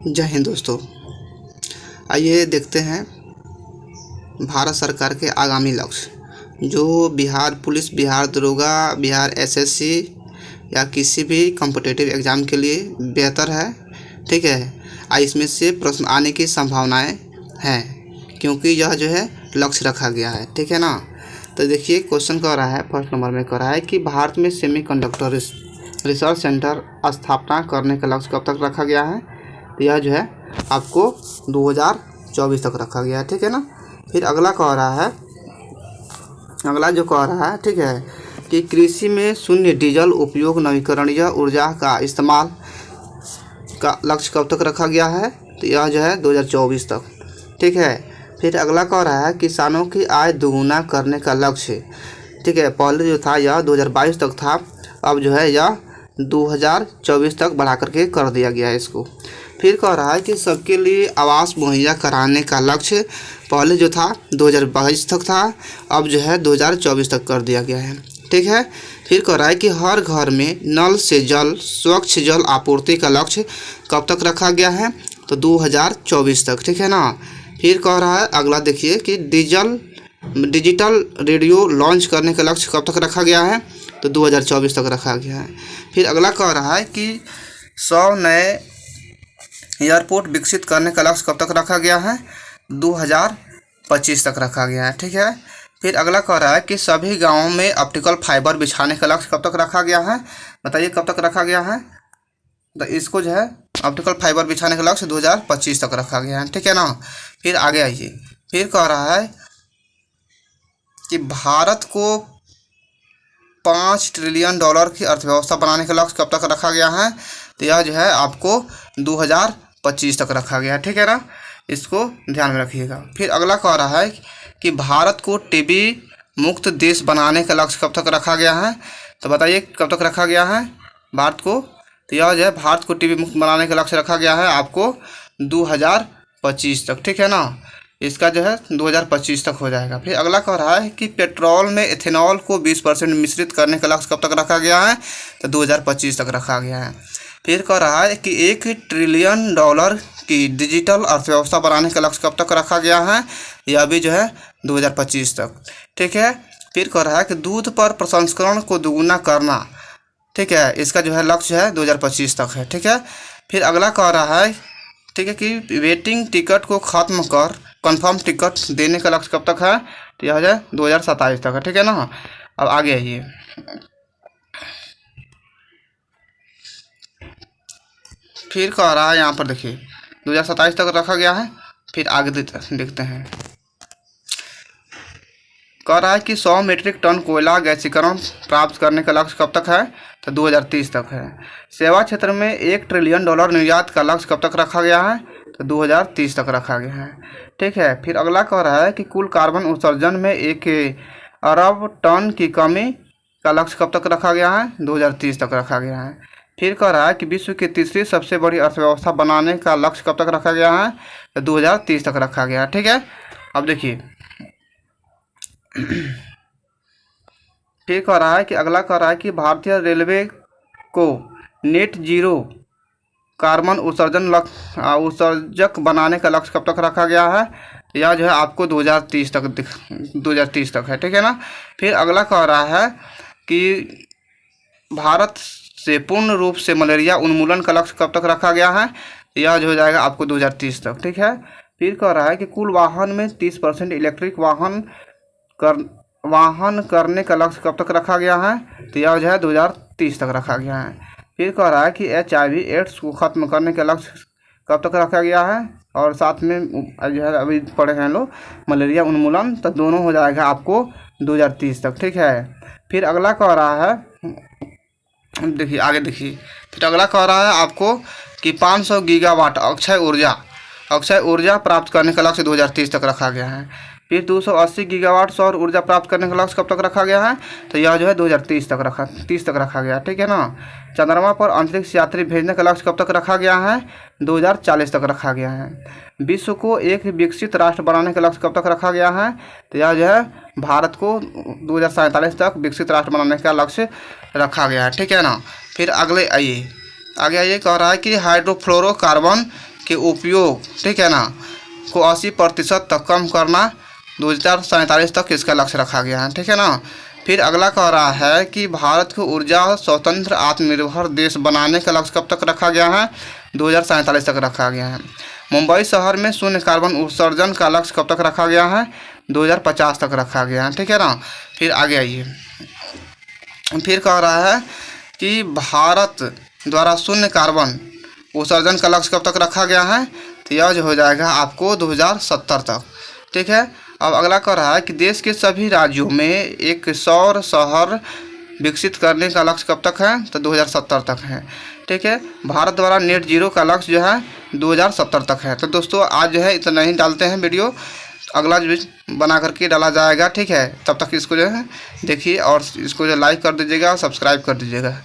जय हिंद दोस्तों। आइए देखते हैं भारत सरकार के आगामी लक्ष्य जो बिहार पुलिस, बिहार दरोगा, बिहार एसएससी या किसी भी कॉम्पिटिटिव एग्ज़ाम के लिए बेहतर है। ठीक है, इसमें से प्रश्न आने की संभावनाएं हैं क्योंकि यह जो है लक्ष्य रखा गया है। ठीक है ना। तो देखिए क्वेश्चन कह रहा है, फर्स्ट नंबर में कह रहा है कि भारत में सेमीकंडक्टर रिसर्च सेंटर स्थापना करने का लक्ष्य कब तक रखा गया है। तो यह जो है आपको 2024 तक रखा गया है। ठीक है ना। फिर अगला कह रहा है, ठीक है, कि कृषि में शून्य डीजल उपयोग नवीकरणीय ऊर्जा का इस्तेमाल का लक्ष्य कब तक रखा गया है। तो यह जो है 2024 तक। ठीक है। फिर अगला कह रहा है किसानों की आय दोगुना करने का लक्ष्य। ठीक है, पहले जो था यह 2022 तक था, अब जो है यह 2024 तक बढ़ा करके कर दिया गया है इसको। फिर कह रहा है कि सबके लिए आवास मुहैया कराने का लक्ष्य पहले जो था 2022 तक था, अब जो है 2024 तक कर दिया गया है। ठीक है। फिर कह रहा है कि हर घर में नल से जल, स्वच्छ जल आपूर्ति का लक्ष्य कब तक रखा गया है। तो 2024 तक। ठीक है ना। फिर कह रहा है अगला देखिए कि डिजिटल रेडियो लॉन्च करने का लक्ष्य कब तक रखा गया है। तो 2024 तक रखा गया है। फिर अगला कह रहा है कि 100 नए एयरपोर्ट विकसित करने का लक्ष्य कब तक रखा गया है। 2025 तक रखा गया है। ठीक है। फिर अगला कह रहा है कि सभी गांवों में ऑप्टिकल फाइबर बिछाने का लक्ष्य कब तक रखा गया है। बताइए कब तक रखा गया है। तो इसको जो है ऑप्टिकल फाइबर बिछाने का लक्ष्य 2025 तक रखा गया है। ठीक है ना। फिर आगे आइए। फिर कह रहा है कि भारत को $5 ट्रिलियन की अर्थव्यवस्था बनाने का लक्ष्य कब तक रखा गया है। तो यह जो है आपको 2025 तक रखा गया है। ठीक है ना। इसको ध्यान में रखिएगा। फिर अगला कह रहा है कि भारत को टीबी मुक्त देश बनाने का लक्ष्य कब तक रखा गया है। तो बताइए कब तक रखा गया है भारत को। तो यह जो है भारत को टीबी मुक्त बनाने का लक्ष्य रखा गया है आपको 2025 तक। ठीक है ना। इसका जो है 2025 तक हो जाएगा। फिर अगला कह रहा है कि पेट्रोल में एथेनॉल को 20% मिश्रित करने का लक्ष्य कब तक रखा गया है। तो 2025 तक रखा गया है। फिर कह रहा है कि $1 ट्रिलियन की डिजिटल अर्थव्यवस्था बनाने का लक्ष्य कब तक रखा गया है। यह भी जो है 2025 तक। ठीक है। फिर कह रहा है कि दूध पर प्रसंस्करण को दोगुना करना, ठीक है, इसका जो है लक्ष्य है 2025 तक है। ठीक है। फिर अगला कह रहा है, ठीक है, कि वेटिंग टिकट को ख़त्म कर कंफर्म टिकट देने का लक्ष्य कब तक है। तो यह जो है 2027 तक है। ठीक है ना। अब आगे आइए। फिर कह रहा है यहाँ पर देखिए 2027 तक रखा गया है। फिर आगे देखते हैं। कह रहा है कि 100 मीट्रिक टन कोयला गैसीकरण प्राप्त करने का लक्ष्य कब तक है। तो 2030 तक है। सेवा क्षेत्र में $1 ट्रिलियन निर्यात का लक्ष्य कब तक रखा गया है। तो 2030 तक रखा गया है। ठीक है। फिर अगला कह रहा है कि कुल कार्बन उत्सर्जन में 1 अरब टन की कमी का लक्ष्य कब तक रखा गया है। 2030 तक रखा गया है। फिर कह रहा है कि विश्व की तीसरी सबसे बड़ी अर्थव्यवस्था बनाने का लक्ष्य कब तक रखा गया है। तो 2030 तक रखा गया है। ठीक है। अब देखिए फिर कह रहा है कि अगला कह रहा है कि भारतीय रेलवे को नेट जीरो कार्बन उत्सर्जक बनाने का लक्ष्य कब तक रखा गया है। यह जो है आपको 2030 तक है। ठीक है ना। फिर अगला कह रहा है कि भारत से पूर्ण रूप से मलेरिया उन्मूलन का लक्ष्य कब तक रखा गया है। यह जो हो जाएगा आपको 2030 तक। ठीक है। फिर कह रहा है कि कुल वाहन में 30% इलेक्ट्रिक वाहन करने का लक्ष्य कब तक रखा गया है। तो यह जो है 2030 तक रखा गया है। फिर कह रहा है कि HIV एड्स को ख़त्म करने का लक्ष्य कब तक रखा गया है, और साथ में जो है अभी पढ़े हैं लोग मलेरिया उन्मूलन, तो दोनों हो जाएगा आपको 2030 तक। ठीक है। फिर अगला कह रहा है, देखिए आगे देखिए। फिर अगला कह रहा है आपको कि 500 गीगावाट अक्षय ऊर्जा प्राप्त करने का लक्ष्य 2030 तक रखा गया है। फिर 280 गीगावाट सौर ऊर्जा प्राप्त करने का लक्ष्य कब तक रखा गया है। तो यह जो है 2030 तक रखा गया। ठीक है ना। चंद्रमा पर अंतरिक्ष यात्री भेजने का लक्ष्य कब तक रखा गया है। 2040 तक रखा गया है। विश्व को एक विकसित राष्ट्र बनाने का लक्ष्य कब तक रखा गया है। तो यह जो है भारत को 2047 तक विकसित राष्ट्र बनाने का लक्ष्य रखा गया है। ठीक है ना। फिर आगे आइए। कह रहा है कि हाइड्रोफ्लोरोकार्बन के उपयोग, ठीक है ना, को 80% तक कम करना 2047 तक इसका लक्ष्य रखा गया है, ठीक है ना। फिर अगला कह रहा है कि भारत को ऊर्जा स्वतंत्र आत्मनिर्भर देश बनाने का लक्ष्य कब तक रखा गया है, 2047 तक रखा गया है। मुंबई शहर में शून्य कार्बन उत्सर्जन का लक्ष्य कब तक रखा गया है, 2050 तक रखा गया है, ठीक है ना। फिर आगे आइए, फिर कह रहा है कि भारत द्वारा शून्य कार्बन उत्सर्जन का लक्ष्य कब तक रखा गया है, तो यह जो हो जाएगा आपको 2070 तक, ठीक है। अब अगला कह रहा है कि देश के सभी राज्यों में एक सौर शहर विकसित करने का लक्ष्य कब तक है, तो 2070 तक है, ठीक है। भारत द्वारा नेट जीरो का लक्ष्य जो है 2070 तक है। तो दोस्तों आज जो है इतना ही डालते हैं वीडियो, अगला जो बना करके डाला जाएगा, ठीक है। तब तक इसको जो है देखिए और इसको जो लाइक कर दीजिएगा और सब्सक्राइब कर दीजिएगा।